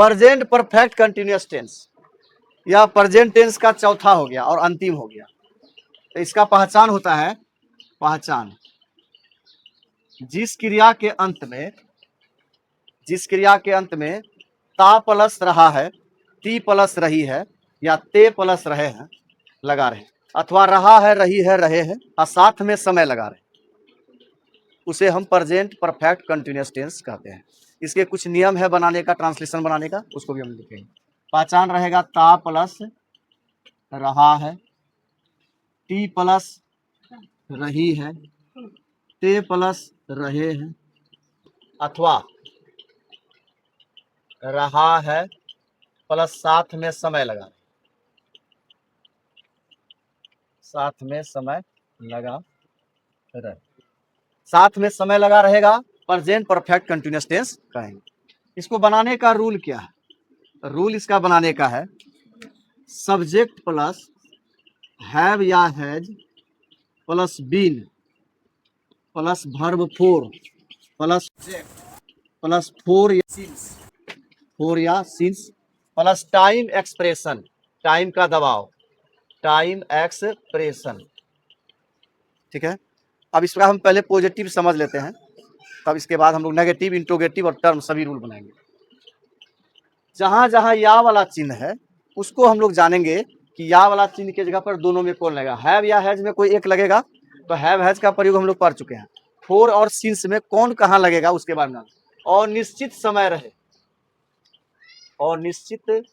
Present perfect continuous tense, यह present tense का चौथा हो गया और अंतिम हो गया। तो इसका पहचान होता है, पहचान जिस क्रिया के अंत में ता प्लस रहा है, ती प्लस रही है या ते प्लस रहे हैं लगा रहे, अथवा रहा है, रही है, रहे हैं और साथ में समय लगा रहे, उसे हम प्रेजेंट परफेक्ट कंटिन्यूअस टेंस कहते हैं। इसके कुछ नियम है बनाने का, ट्रांसलेशन बनाने का, उसको भी हम लिखेंगे। पहचान रहेगा ता प्लस रहा है, टी प्लस रही है, ते प्लस रहे हैं, अथवा रहा है प्लस साथ में समय लगा, साथ में समय लगा रहे, साथ में समय लगा रहेगा, प्रेजेंट परफेक्ट कंटिन्यूअस टेंस कहेंगे। इसको बनाने का रूल क्या है? रूल इसका बनाने का है सब्जेक्ट प्लस हैव या has plus been plus verb four plus plus for या since plus time expression, time का दबाव, टाइम एक्सप्रेशन। ठीक है, अब इसका हम पहले पॉजिटिव समझ लेते हैं, तब इसके बाद हम लोग नेगेटिव, इंट्रोगेटिव और टर्म सभी रूल बनाएंगे। जहां जहां या वाला चिन्ह है उसको हम लोग जानेंगे कि या वाला चिन्ह के जगह पर दोनों में कौन लगेगा। हैव या हैज में कोई एक लगेगा, तो हैव हैज का प्रयोग हम लोग पढ़ चुके हैं। फोर और सिंस में कौन कहाँ लगेगा उसके बारे में। और निश्चित समय रहे, और निश्चित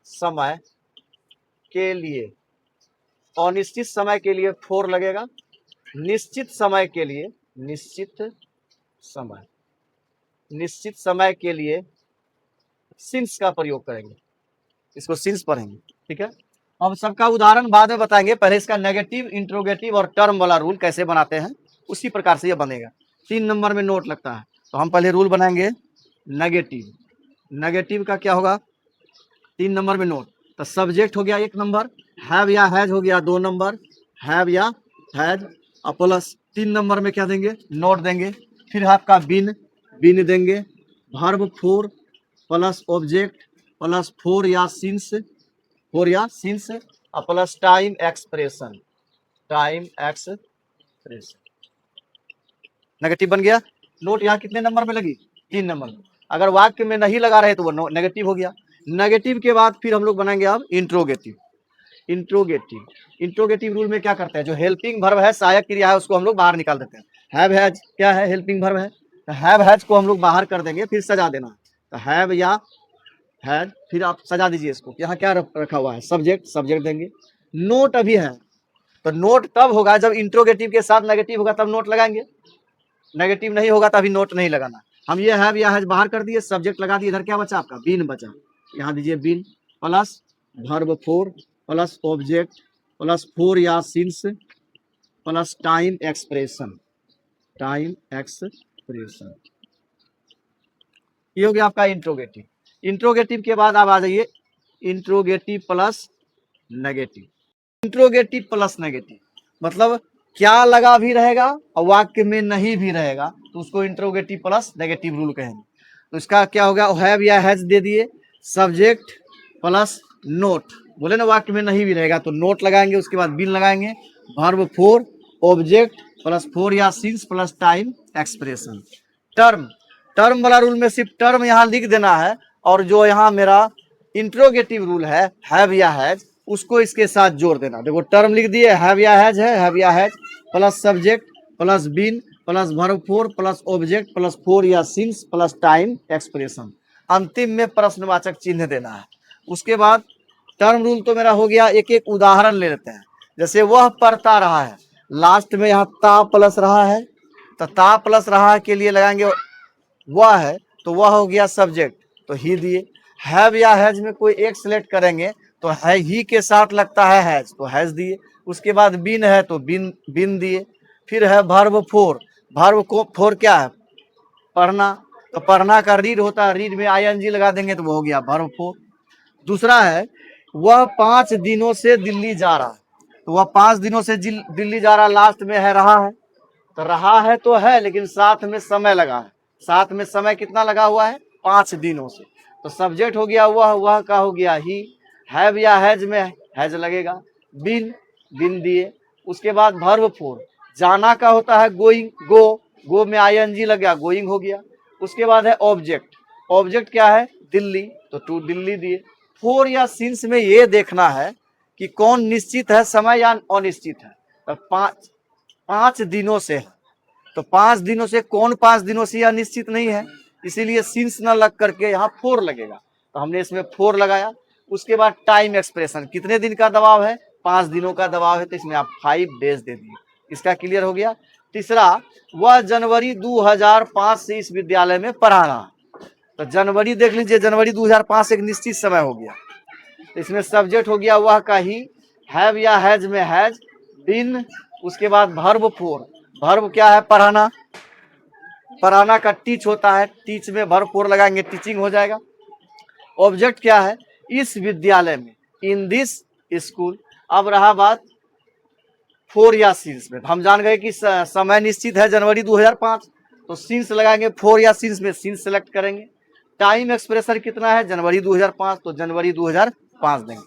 समय के लिए, और निश्चित समय के लिए फोर लगेगा, निश्चित समय के लिए, निश्चित समय के लिए सिंस का प्रयोग करेंगे, इसको सिंस पढ़ेंगे। ठीक है, अब सबका उदाहरण बाद में बताएंगे, पहले इसका नेगेटिव, इंट्रोगेटिव और टर्म वाला रूल कैसे बनाते हैं उसी प्रकार से ये बनेगा। 3 नंबर में नोट लगता है, तो हम पहले रूल बनाएंगे नेगेटिव। नेगेटिव का क्या होगा? 3 नंबर में नोट, तो सब्जेक्ट हो गया 1 नंबर, हैव या हैज हो गया 2 नंबर, हैव या हैज और प्लस 3 नंबर में क्या देंगे? नोट देंगे। फिर आपका बिन देंगे, verb four plus object plus for या सिंस और प्लस टाइम एक्सप्रेशन, नेगेटिव बन गया। नोट यहाँ कितने नंबर में लगी? 3 नंबर में। अगर वाक्य में नहीं लगा रहे तो वो नेगेटिव हो गया। नेगेटिव के बाद फिर हम लोग बनाएंगे अब इंट्रोगेटिव। इंट्रोगेटिव रूल में क्या करते हैं? जो हेल्पिंग वर्ब है, सहायक क्रिया है, उसको हम लोग बाहर निकाल देते हैं। हैव हैज क्या है? हेल्पिंग वर्ब है, तो हैव हैज को हम लोग बाहर कर देंगे, फिर सजा देना। तो हैव या हैज, फिर आप सजा दीजिए इसको। यहाँ क्या रखा हुआ है? सब्जेक्ट देंगे। नोट अभी है, तो नोट तब होगा जब इंट्रोगेटिव के साथ नेगेटिव होगा, तब नोट लगाएंगे। नेगेटिव नहीं होगा तभी नोट नहीं लगाना। हम ये हैव या हैज बाहर कर दिए, सब्जेक्ट लगा दिए। इधर क्या बचा आपका? बीन बचा, यहाँ दीजिए been plus verb four plus object plus for या सिंस प्लस टाइम एक्सप्रेशन, ये हो गया आपका इंट्रोगेटिव। इंट्रोगेटिव के बाद आप आ जाइए interrogative plus negative. Interrogative plus negative मतलब क्या लगा भी रहेगा और वाक्य में नहीं भी रहेगा, तो उसको इंट्रोगेटिव प्लस नेगेटिव रूल कहेंगे। तो इसका क्या होगा? हैव या हैज दे दिए, सब्जेक्ट प्लस नोट, बोले ना वाक्य में नहीं भी रहेगा तो नोट लगाएंगे, उसके बाद बिन लगाएंगे, verb four object plus for या since plus time expression. Term वाला रूल में सिर्फ टर्म यहाँ लिख देना है, और जो यहाँ मेरा इंट्रोगेटिव रूल है हैव या हैज, उसको इसके साथ जोड़ देना। देखो टर्म लिख दिए, हैव या हैज है, हैव या has plus subject plus been plus verb four plus object plus for या सिंस प्लस टाइम एक्सप्रेशन। अंतिम में प्रश्नवाचक चिन्ह देना है। उसके बाद टर्म रूल तो मेरा हो गया। एक एक उदाहरण ले लेते हैं। जैसे वह पढ़ता रहा है, लास्ट में यहाँ ता प्लस रहा है, तो ता प्लस रहा के लिए लगाएंगे वह है, तो वह हो गया सब्जेक्ट, तो ही दिए। हैव या हैज में कोई एक सिलेक्ट करेंगे तो है ही के साथ लगता है हैज, तो हैज दिए। उसके बाद बिन है तो बिन दिए। फिर है वर्ब फोर क्या है? पढ़ना, तो पढ़ना का रीड होता है, रीड में आईएनजी लगा देंगे तो वो हो गया वर्ब फोर। दूसरा है वह 5 दिनों से दिल्ली जा रहा है, तो वह 5 दिनों से दिल्ली जा रहा, लास्ट में है रहा है, तो रहा है तो है लेकिन साथ में समय लगा है। साथ में समय कितना लगा हुआ है? 5 दिनों से, तो सब्जेक्ट हो गया वह का हो गया ही, हैव या हैज में हैज लगेगा, बिन दिए। उसके बाद वर्ब फोर, जाना का होता है गोइंग, गो में आईएनजी लग गया, गोइंग हो गया। उसके बाद है ऑब्जेक्ट क्या है दिल्ली, तो टू दिल्ली दिए। फोर या सिंस में ये देखना है कि कौन निश्चित है समय या अनिश्चित है। तो पांच दिनों से है, तो 5 दिनों से, कौन 5 दिनों से यह निश्चित नहीं है, इसीलिए सिंस न लग करके यहाँ फोर लगेगा, तो हमने इसमें फोर लगाया। उसके बाद टाइम एक्सप्रेशन, कितने दिन का दबाव है, 5 दिनों का दबाव है, तो इसमें आप 5 डेज दे दिए। इसका क्लियर हो गया। तीसरा, वह जनवरी 2005 से इस विद्यालय में पढ़ा रहा, तो जनवरी देख लीजिए, जनवरी 2005 एक निश्चित समय हो गया। तो इसमें सब्जेक्ट हो गया वह का ही, हैव या हैज में हैज, बिन। उसके बाद वर्ब फोर, वर्ब क्या है पढ़ाना, पढ़ाना का टीच होता है, टीच में वर्ब फोर लगाएंगे, टीचिंग हो जाएगा। ऑब्जेक्ट क्या है, इस विद्यालय में, इन दिस स्कूल। अब रहा बात फोर या सिंस में, हम जान गए कि समय निश्चित है जनवरी 2005, तो सिंस लगाएंगे, फोर या सिंस में सिंस सेलेक्ट करेंगे। टाइम एक्सप्रेशन कितना है जनवरी 2005, तो जनवरी 2005 देंगे।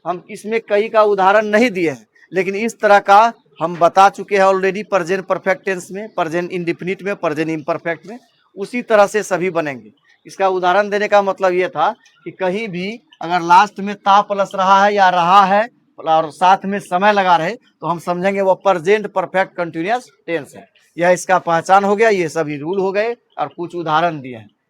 हम इसमें कई का उदाहरण नहीं दिए हैं, लेकिन इस तरह का हम बता चुके हैं ऑलरेडी, प्रेजेंट परफेक्ट टेंस में, प्रेजेंट इंडेफिनिट में, प्रेजेंट इम्परफेक्ट में, उसी तरह से सभी बनेंगे। इसका उदाहरण देने का मतलब ये था कि कहीं भी अगर लास्ट में ता प्लस रहा है या रहा है और साथ में समय लगा रहे, तो हम समझेंगे वो प्रेजेंट परफेक्ट कंटिन्यूअस टेंस है। यह इसका पहचान हो गया, ये सभी रूल हो गए और कुछ उदाहरण दिए हैं।